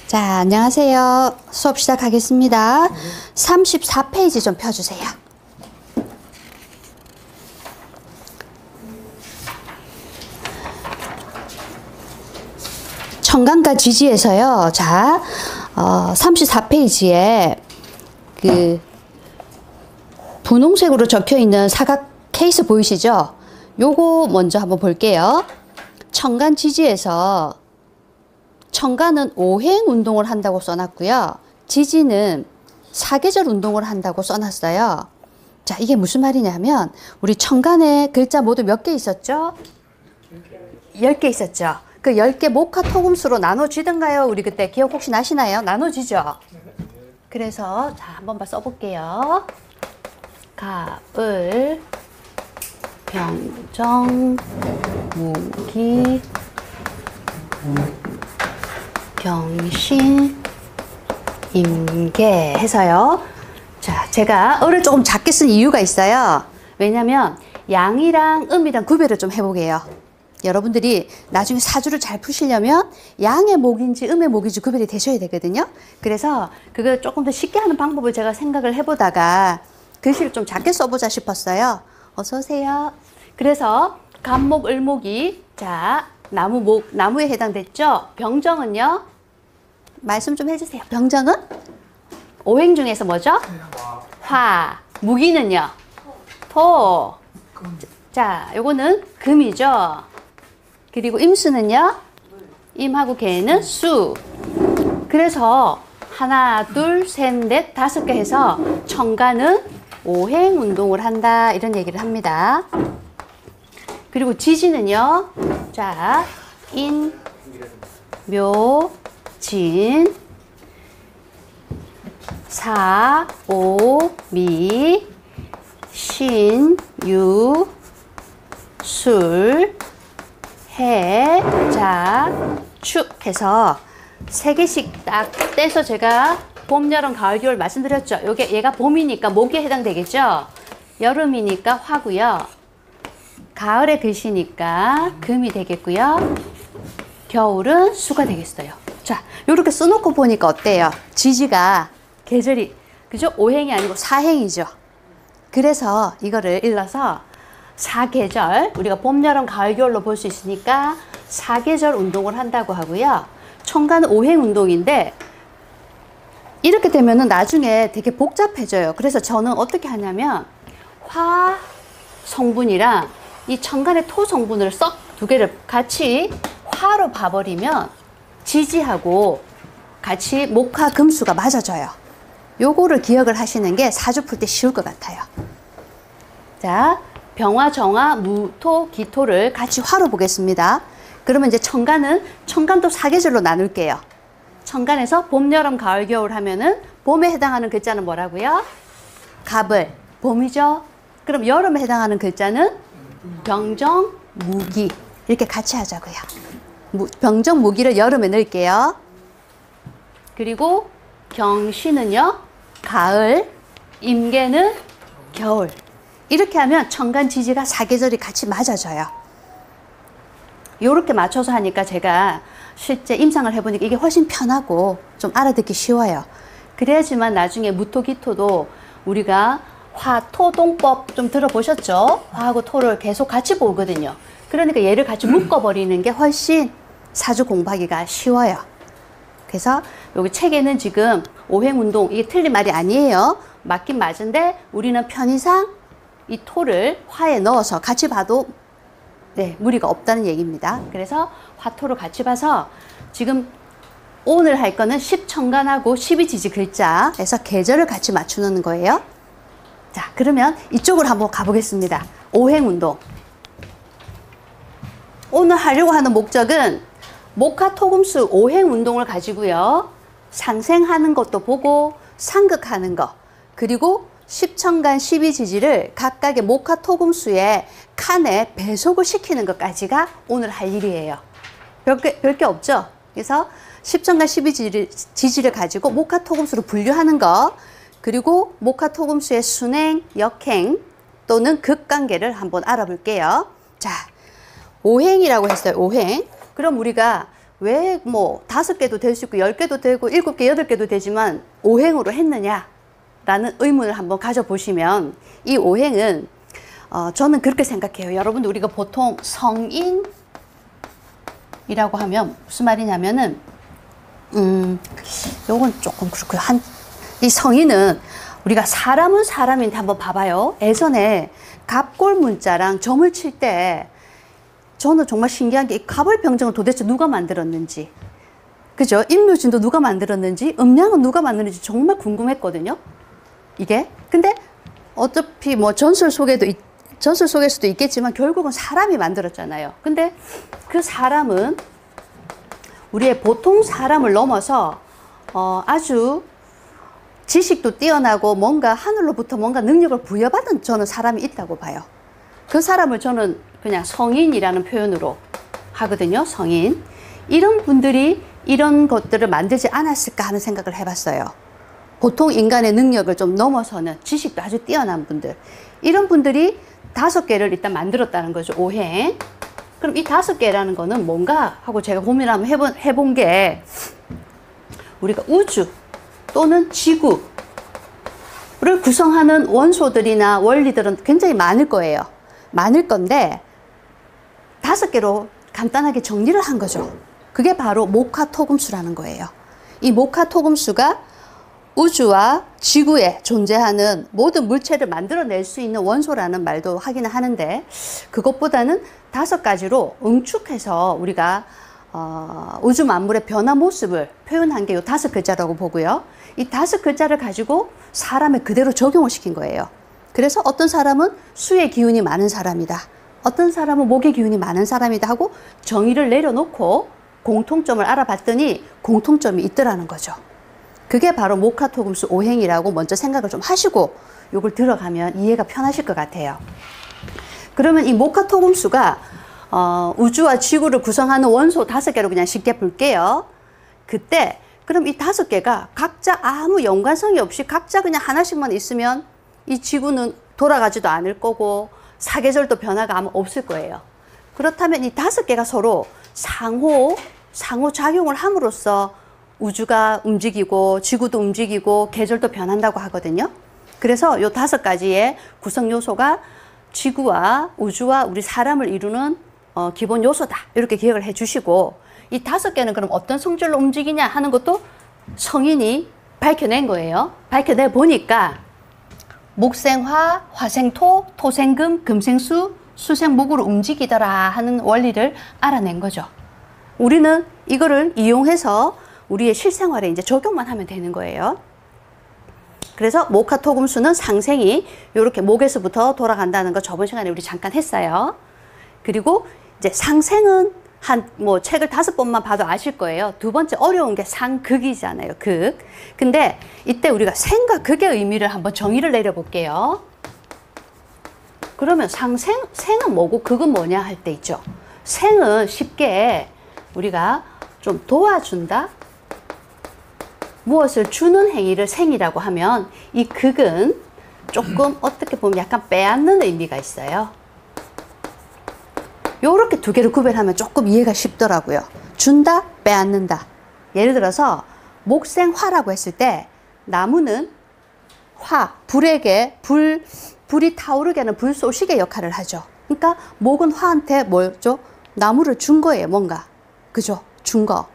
자, 안녕하세요. 수업 시작하겠습니다. 34페이지 좀 펴주세요. 청간과 지지에서요. 자, 34페이지에 그 분홍색으로 적혀 있는 사각 케이스 보이시죠? 요거 먼저 한번 볼게요. 청간 지지에서 청간은 5행 운동을 한다고 써놨고요. 지지는 사계절 운동을 한다고 써놨어요. 자, 이게 무슨 말이냐면 우리 청간에 글자 모두 몇 개 있었죠? 10개 있었죠. 그 10개 목화 토금수로 나눠지던가요? 우리 그때 기억 혹시 나시나요? 나눠지죠? 그래서 자, 한번 써볼게요. 갑을, 병정, 무기, 경신, 임계 해서요. 자, 제가 을을 조금 작게 쓴 이유가 있어요. 왜냐면 양이랑 음이랑 구별을 좀 해보게요. 여러분들이 나중에 사주를 잘 푸시려면 양의 목인지 음의 목인지 구별이 되셔야 되거든요. 그래서 그걸 조금 더 쉽게 하는 방법을 제가 생각을 해보다가 글씨를 좀 작게 써보자 싶었어요. 어서 오세요. 그래서 갑목, 을목이 자 나무에 해당됐죠. 병정은요. 말씀 좀 해주세요. 병정은 오행 중에서 뭐죠? 화. 무기는요. 토. 자, 요거는 금이죠. 그리고 임수는요. 임하고 개는 수. 그래서 하나, 둘, 셋, 넷, 5개 해서 청간은 5행 운동을 한다 이런 얘기를 합니다. 그리고 지지는요. 자, 인, 묘, 진, 사, 오, 미, 신, 유, 술, 해, 자, 축 해서 3개씩 딱 떼서 제가 봄, 여름, 가을, 겨울 말씀드렸죠. 요게 얘가 봄이니까 목에 해당되겠죠. 여름이니까 화고요. 가을의 글씨니까 금이 되겠고요. 겨울은 수가 되겠어요. 자, 요렇게 써놓고 보니까 어때요? 지지가 계절이 그죠? 5행이 아니고 4행이죠. 그래서 이거를 일러서 4계절, 우리가 봄, 여름, 가을, 겨울로 볼 수 있으니까 4계절 운동을 한다고 하고요. 청간은 5행 운동인데 이렇게 되면은 나중에 되게 복잡해져요. 그래서 저는 어떻게 하냐면 화 성분이랑 이 청간의 토 성분을 썩 두 개를 같이 화로 봐버리면 지지하고 같이 목화 금수가 맞아져요. 요거를 기억을 하시는 게 사주 풀 때 쉬울 것 같아요. 자, 병화, 정화, 무토, 기토를 같이 화로 보겠습니다. 그러면 이제 청간도 4계절로 나눌게요. 청간에서 봄, 여름, 가을, 겨울 하면은 봄에 해당하는 글자는 뭐라고요? 갑을, 봄이죠? 그럼 여름에 해당하는 글자는 병정, 무기 이렇게 같이 하자고요. 병정, 무기를 여름에 넣을게요. 그리고 경신은요, 가을, 임계는 겨울. 이렇게 하면 청간, 지지가 4계절이 같이 맞아져요. 요렇게 맞춰서 하니까 제가 실제 임상을 해보니까 이게 훨씬 편하고 좀 알아듣기 쉬워요. 그래야지만 나중에 무토, 기토도 우리가 화, 토, 동법 좀 들어보셨죠? 화하고 토를 계속 같이 보거든요. 그러니까 얘를 같이 묶어버리는 게 훨씬 사주 공부하기가 쉬워요. 그래서 여기 책에는 지금 5행 운동, 이게 틀린 말이 아니에요. 맞긴 맞은데 우리는 편의상 이 토를 화에 넣어서 같이 봐도 네, 무리가 없다는 얘기입니다. 그래서 화토를 같이 봐서 지금 오늘 할 거는 10청간하고 12지지 글자에서 계절을 같이 맞추는 거예요. 자, 그러면 이쪽으로 한번 가보겠습니다. 5행 운동. 오늘 하려고 하는 목적은 목화 토금수 5행 운동을 가지고요. 상생하는 것도 보고 상극하는 거, 그리고 10청간 12지지를 각각의 목화 토금수의 칸에 배속을 시키는 것까지가 오늘 할 일이에요. 별게 없죠? 그래서 10청간 12지지를 가지고 목화 토금수로 분류하는 거, 그리고 목화 토금수의 순행, 역행 또는 극관계를 한번 알아볼게요. 자, 5행이라고 했어요. 5행. 그럼 우리가 왜 뭐 5개도 될 수 있고 10개도 되고 7개, 8개도 되지만 오행으로 했느냐? 라는 의문을 한번 가져보시면 이 오행은 저는 그렇게 생각해요. 여러분들 우리가 보통 성인이라고 하면 무슨 말이냐면은 요건 조금 그렇고요. 이 성인은 우리가 사람은 사람인데 한번 봐봐요. 예전에 갑골 문자랑 점을 칠 때 저는 정말 신기한 게 이 갑을병정을 도대체 누가 만들었는지, 그죠? 임묘진도 누가 만들었는지, 음양은 누가 만들었는지 정말 궁금했거든요. 이게. 근데 어차피 뭐 전설 속일 수도 있겠지만 결국은 사람이 만들었잖아요. 근데 그 사람은 우리의 보통 사람을 넘어서 아주 지식도 뛰어나고 뭔가 하늘로부터 뭔가 능력을 부여받은 저는 사람이 있다고 봐요. 그 사람을 저는 그냥 성인이라는 표현으로 하거든요. 성인. 이런 분들이 이런 것들을 만들지 않았을까 하는 생각을 해봤어요. 보통 인간의 능력을 좀 넘어서는 지식도 아주 뛰어난 분들. 이런 분들이 5개를 일단 만들었다는 거죠. 오행. 그럼 이 5개라는 거는 뭔가 하고 제가 고민을 한번 해본 게 우리가 우주 또는 지구를 구성하는 원소들이나 원리들은 굉장히 많을 거예요. 많을 건데 5개로 간단하게 정리를 한 거죠. 그게 바로 목화토금수라는 거예요. 이 목화토금수가 우주와 지구에 존재하는 모든 물체를 만들어낼 수 있는 원소라는 말도 하기는 하는데 그것보다는 5가지로 응축해서 우리가 우주 만물의 변화 모습을 표현한 게 이 5글자라고 보고요. 이 5글자를 가지고 사람을 그대로 적용을 시킨 거예요. 그래서 어떤 사람은 수의 기운이 많은 사람이다. 어떤 사람은 목의 기운이 많은 사람이다 하고 정의를 내려놓고 공통점을 알아봤더니 공통점이 있더라는 거죠. 그게 바로 목화토금수 오행이라고 먼저 생각을 좀 하시고 요걸 들어가면 이해가 편하실 것 같아요. 그러면 이 목화토금수가 우주와 지구를 구성하는 원소 5개로 그냥 쉽게 볼게요. 그때 그럼 이 5개가 각자 아무 연관성이 없이 각자 그냥 하나씩만 있으면 이 지구는 돌아가지도 않을 거고 사계절도 변화가 아마 없을 거예요. 그렇다면 이 5개가 서로 상호작용을 함으로써 우주가 움직이고 지구도 움직이고 계절도 변한다고 하거든요. 그래서 이 5가지의 구성 요소가 지구와 우주와 우리 사람을 이루는 기본 요소다. 이렇게 기억을 해 주시고 이 5개는 그럼 어떤 성질로 움직이냐 하는 것도 성인이 밝혀낸 거예요. 밝혀내 보니까 목생화, 화생토, 토생금, 금생수, 수생목으로 움직이더라 하는 원리를 알아낸 거죠. 우리는 이거를 이용해서 우리의 실생활에 이제 적용만 하면 되는 거예요. 그래서 목화토금수는 상생이 이렇게 목에서부터 돌아간다는 거 저번 시간에 우리 잠깐 했어요. 그리고 이제 상생은 뭐 책을 5번만 봐도 아실 거예요. 두 번째 어려운 게 상극이잖아요. 극. 근데 이때 우리가 생과 극의 의미를 한번 정의를 내려볼게요. 그러면 생은 뭐고 극은 뭐냐 할 때 있죠. 생은 쉽게 우리가 좀 도와준다. 무엇을 주는 행위를 생이라고 하면 이 극은 조금 어떻게 보면 약간 빼앗는 의미가 있어요. 요렇게 2개를 구별하면 조금 이해가 쉽더라고요. 준다, 빼앗는다. 예를 들어서 목생화라고 했을 때 나무는 불이 타오르게 하는 불쏘시개 역할을 하죠. 그러니까 목은 화한테 뭐죠? 나무를 준 거예요, 뭔가. 그죠? 준 거.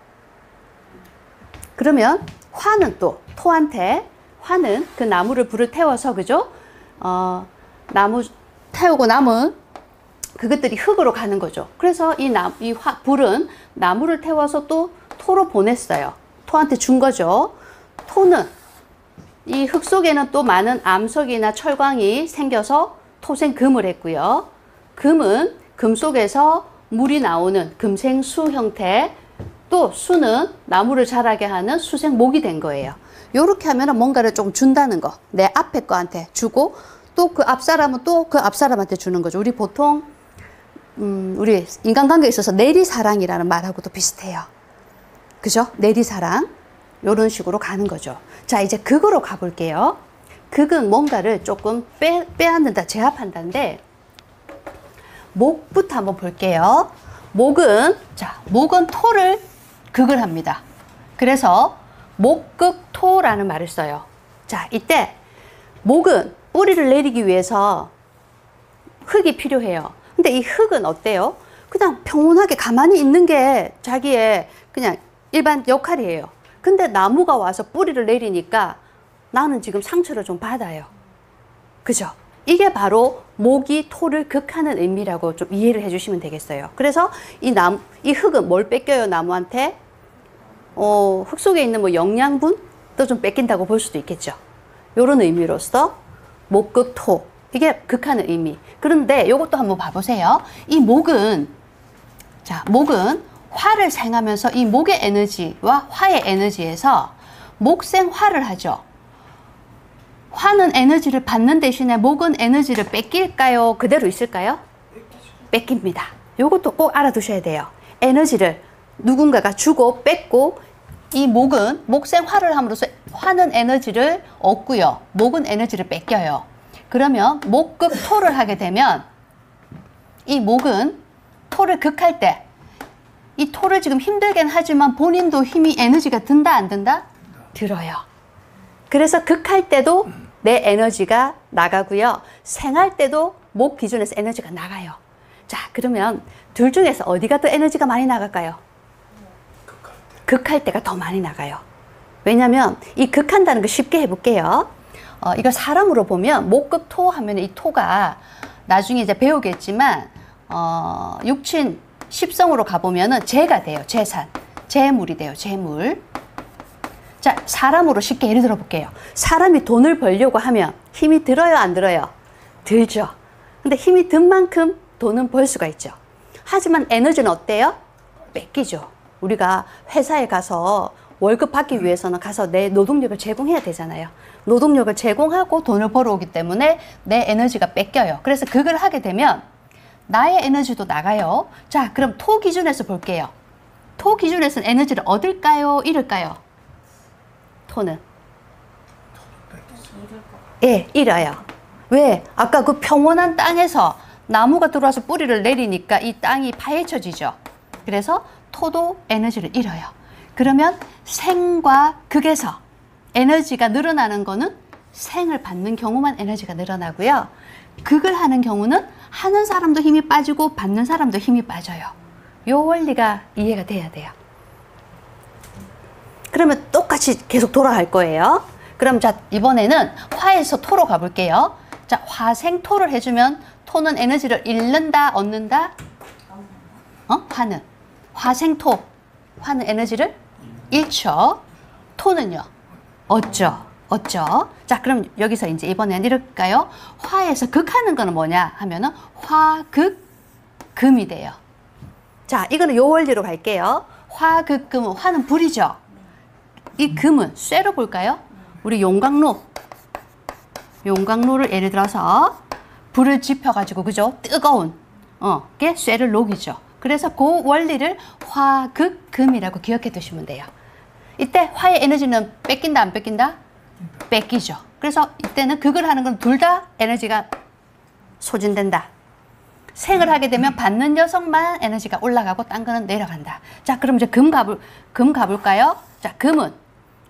그러면 화는 또 토한테 화는 그 나무를 불을 태워서 그죠? 나무 태우고 남은 그것들이 흙으로 가는 거죠. 그래서 불은 나무를 태워서 또 토로 보냈어요. 토한테 준 거죠. 토는 이 흙 속에는 또 많은 암석이나 철광이 생겨서 토생금을 했고요. 금은 금 속에서 물이 나오는 금생수 형태, 또 수는 나무를 자라게 하는 수생목이 된 거예요. 요렇게 하면 뭔가를 좀 준다는 거. 내 앞에 거한테 주고 또 그 앞사람은 또 그 앞사람한테 주는 거죠. 우리 보통 우리 인간관계에 있어서 내리사랑이라는 말하고도 비슷해요. 그죠? 내리사랑. 요런 식으로 가는 거죠. 자, 이제 극으로 가볼게요. 극은 뭔가를 조금 빼앗는다, 제압한다인데 목부터 한번 볼게요. 목은 토를 극을 합니다. 그래서 목극토라는 말을 써요. 자, 이때 목은 뿌리를 내리기 위해서 흙이 필요해요. 근데 이 흙은 어때요? 그냥 평온하게 가만히 있는 게 자기의 그냥 일반 역할이에요. 근데 나무가 와서 뿌리를 내리니까 나는 지금 상처를 좀 받아요. 그죠? 이게 바로 목이 토를 극하는 의미라고 좀 이해를 해주시면 되겠어요. 그래서 이 흙은 뭘 뺏겨요, 나무한테? 흙 속에 있는 뭐 영양분도 좀 뺏긴다고 볼 수도 있겠죠. 이런 의미로서 목극토, 이게 극하는 의미. 그런데 이것도 한번 봐보세요. 이 목은, 자, 목은 화를 생하면서 이 목의 에너지와 화의 에너지에서 목생화를 하죠. 화는 에너지를 받는 대신에 목은 에너지를 뺏길까요? 그대로 있을까요? 뺏깁니다. 이것도 꼭 알아두셔야 돼요. 에너지를 누군가가 주고 뺏고, 이 목은 목생화를 함으로써 화는 에너지를 얻고요. 목은 에너지를 뺏겨요. 그러면 목극토를 하게 되면 이 목은 토를 극할 때 이 토를 지금 힘들긴 하지만 본인도 힘이 에너지가 든다 안 든다? 들어요. 그래서 극할 때도 내 에너지가 나가고요. 생할 때도 목 기준에서 에너지가 나가요. 자, 그러면 둘 중에서 어디가 더 에너지가 많이 나갈까요? 극할 때가 더 많이 나가요. 왜냐면 이 극한다는 거 쉽게 해볼게요. 이거 사람으로 보면 목극토 하면 이 토가 나중에 이제 배우겠지만 육친 십성으로 가보면은 재가 돼요. 재산, 재물이 돼요. 재물. 자, 사람으로 쉽게 예를 들어 볼게요. 사람이 돈을 벌려고 하면 힘이 들어요, 안 들어요? 들죠. 근데 힘이 든 만큼 돈은 벌 수가 있죠. 하지만 에너지는 어때요? 뺏기죠. 우리가 회사에 가서 월급 받기 위해서는 가서 내 노동력을 제공해야 되잖아요. 노동력을 제공하고 돈을 벌어오기 때문에 내 에너지가 뺏겨요. 그래서 그걸 하게 되면 나의 에너지도 나가요. 자, 그럼 토 기준에서 볼게요. 토 기준에서는 에너지를 얻을까요? 잃을까요? 토는? 예, 잃어요. 왜? 아까 그 평온한 땅에서 나무가 들어와서 뿌리를 내리니까 이 땅이 파헤쳐지죠. 그래서 토도 에너지를 잃어요. 그러면 생과 극에서 에너지가 늘어나는 거는 생을 받는 경우만 에너지가 늘어나고요. 극을 하는 경우는 하는 사람도 힘이 빠지고 받는 사람도 힘이 빠져요. 요 원리가 이해가 돼야 돼요. 그러면 똑같이 계속 돌아갈 거예요. 그럼 자, 이번에는 화에서 토로 가볼게요. 자, 화생토를 해주면 토는 에너지를 잃는다, 얻는다? 화는. 화생토. 화는 에너지를 잃죠. 토는요? 얻죠. 얻죠. 자, 그럼 여기서 이제 이번엔 이럴까요? 화에서 극하는 거는 뭐냐 하면은 화극금이 돼요. 자, 이거는 요 원리로 갈게요. 화극금은, 화는 불이죠. 이 금은 쇠로 볼까요? 우리 용광로를 예를 들어서 불을 지펴가지고, 그죠? 뜨거운 게 쇠를 녹이죠. 그래서 그 원리를 화극금이라고 기억해 두시면 돼요. 이때 화의 에너지는 뺏긴다 안 뺏긴다? 뺏기죠. 그래서 이때는 극을 하는 건 둘 다 에너지가 소진된다. 생을 하게 되면 받는 녀석만 에너지가 올라가고 딴 거는 내려간다. 자, 그럼 이제 금 가볼까요? 자, 금은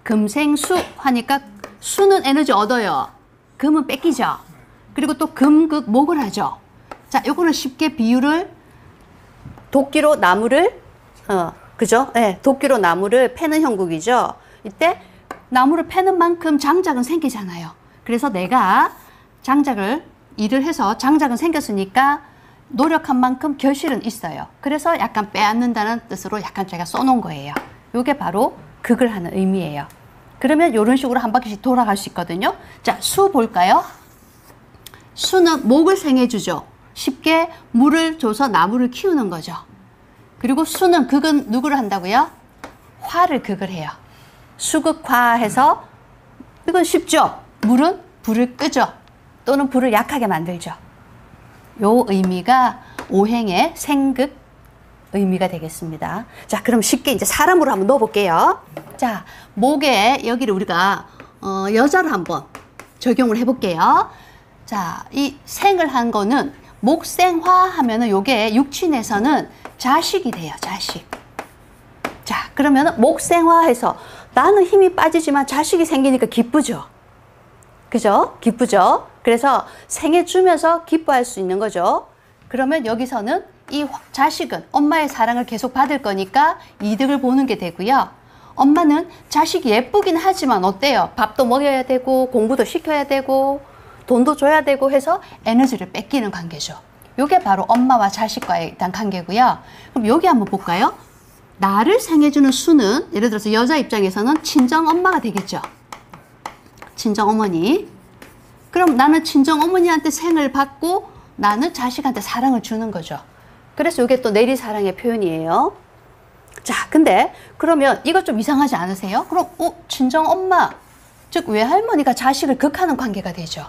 금생수 하니까 수는 에너지 얻어요. 금은 뺏기죠. 그리고 또 금극 목을 하죠. 자, 요거는 쉽게 비유를 도끼로 나무를 그죠? 네, 도끼로 나무를 패는 형국이죠. 이때 나무를 패는 만큼 장작은 생기잖아요. 그래서 내가 일을 해서 장작은 생겼으니까 노력한 만큼 결실은 있어요. 그래서 약간 빼앗는다는 뜻으로 약간 제가 써놓은 거예요. 이게 바로 극을 하는 의미예요. 그러면 이런 식으로 한 바퀴씩 돌아갈 수 있거든요. 자, 수 볼까요? 수는 목을 생해주죠. 쉽게 물을 줘서 나무를 키우는 거죠. 그리고 수는 극은 누구를 한다고요? 화를 극을 해요. 수극화해서, 이건 쉽죠? 물은 불을 끄죠. 또는 불을 약하게 만들죠. 요 의미가 오행의 생극 의미가 되겠습니다. 자, 그럼 쉽게 이제 사람으로 한번 넣어볼게요. 자, 목에 여기를 우리가 여자로 한번 적용을 해볼게요. 자, 이 생을 한 거는 목생화 하면은 요게 육친에서는 자식이 돼요. 자식. 자, 그러면 목생화해서 나는 힘이 빠지지만 자식이 생기니까 기쁘죠. 그죠? 기쁘죠? 그래서 생애 주면서 기뻐할 수 있는 거죠. 그러면 여기서는 이 자식은 엄마의 사랑을 계속 받을 거니까 이득을 보는 게 되고요. 엄마는 자식이 예쁘긴 하지만 어때요? 밥도 먹여야 되고 공부도 시켜야 되고 돈도 줘야 되고 해서 에너지를 뺏기는 관계죠. 이게 바로 엄마와 자식과의 일단 관계고요. 그럼 여기 한번 볼까요? 나를 생해주는 수는 예를 들어서 여자 입장에서는 친정엄마가 되겠죠. 친정어머니. 그럼 나는 친정어머니한테 생을 받고 나는 자식한테 사랑을 주는 거죠. 그래서 이게 또 내리사랑의 표현이에요. 자, 근데 그러면 이거 좀 이상하지 않으세요? 그럼 친정엄마, 즉 외할머니가 자식을 극하는 관계가 되죠.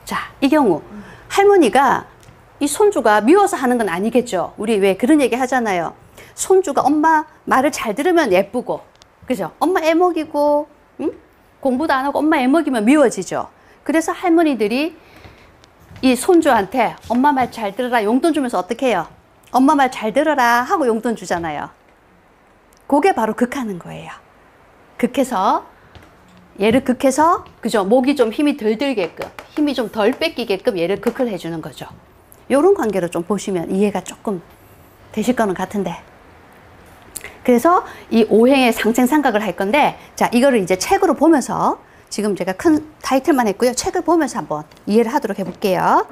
자, 이 경우 할머니가 이 손주가 미워서 하는 건 아니겠죠. 우리 왜 그런 얘기 하잖아요. 손주가 엄마 말을 잘 들으면 예쁘고, 그죠? 엄마 애먹이고, 응? 공부도 안 하고 엄마 애먹이면 미워지죠. 그래서 할머니들이 이 손주한테 엄마 말 잘 들어라 용돈 주면서 어떻게 해요? 엄마 말 잘 들어라 하고 용돈 주잖아요. 그게 바로 극하는 거예요. 극해서 얘를 극해서 그죠? 목이 좀 힘이 덜 들게끔 힘이 좀 덜 뺏기게끔 얘를 극을 해주는 거죠. 요런 관계로 좀 보시면 이해가 조금 되실 거는 같은데. 그래서 이 오행의 상생삼각을 할 건데, 자, 이거를 이제 책으로 보면서 지금 제가 큰 타이틀만 했고요. 책을 보면서 한번 이해를 하도록 해볼게요.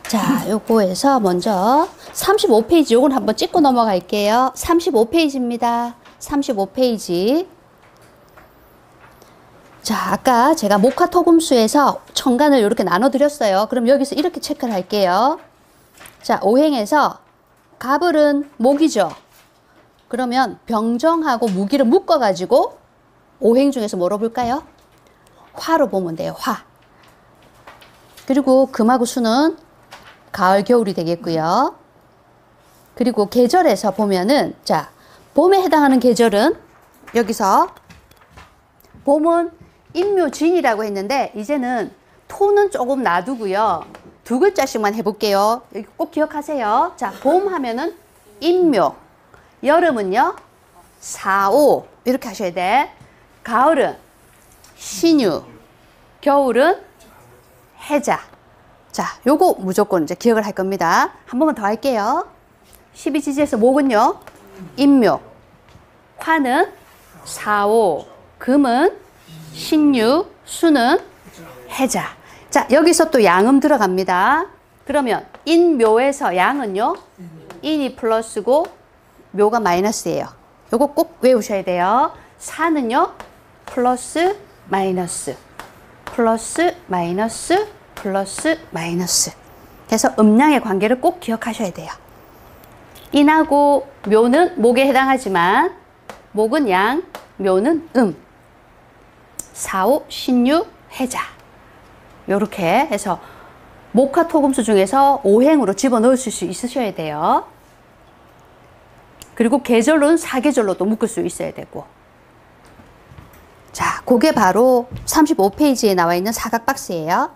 자, 요거에서 먼저 35페이지 요건 한번 찍고 넘어갈게요. 35페이지입니다. 35페이지. 자, 아까 제가 목화토금수에서 천간을 이렇게 나눠드렸어요. 그럼 여기서 이렇게 체크를 할게요. 자, 오행에서 갑을은 목이죠. 그러면 병정하고 무기를 묶어가지고 오행 중에서 뭐로 볼까요? 화로 보면 돼요. 화. 그리고 금하고 수는 가을, 겨울이 되겠고요. 그리고 계절에서 보면은 자, 봄에 해당하는 계절은 여기서 봄은 인묘진이라고 했는데 이제는 토는 조금 놔두고요. 두 글자씩만 해볼게요. 여기 꼭 기억하세요. 자, 봄 하면은 인묘, 여름은요 사오 이렇게 하셔야 돼. 가을은 신유, 겨울은 해자. 자, 요거 무조건 이제 기억을 할 겁니다. 한 번만 더 할게요. 12지지에서 목은요 인묘, 화는 사오, 금은 신유, 수는 해자. 자, 여기서 또 양음 들어갑니다. 그러면 인묘에서 양은요 인이 플러스고 묘가 마이너스예요. 요거 꼭 외우셔야 돼요. 사는요 플러스 마이너스 플러스 마이너스 플러스 마이너스. 그래서 음양의 관계를 꼭 기억하셔야 돼요. 인하고 묘는 목에 해당하지만 목은 양, 묘는 사오, 신유, 해자. 요렇게 해서 목화토금수 중에서 오행으로 집어넣으실 수 있으셔야 돼요. 그리고 계절로는 사계절로도 묶을 수 있어야 되고. 자, 그게 바로 35페이지에 나와 있는 사각 박스예요.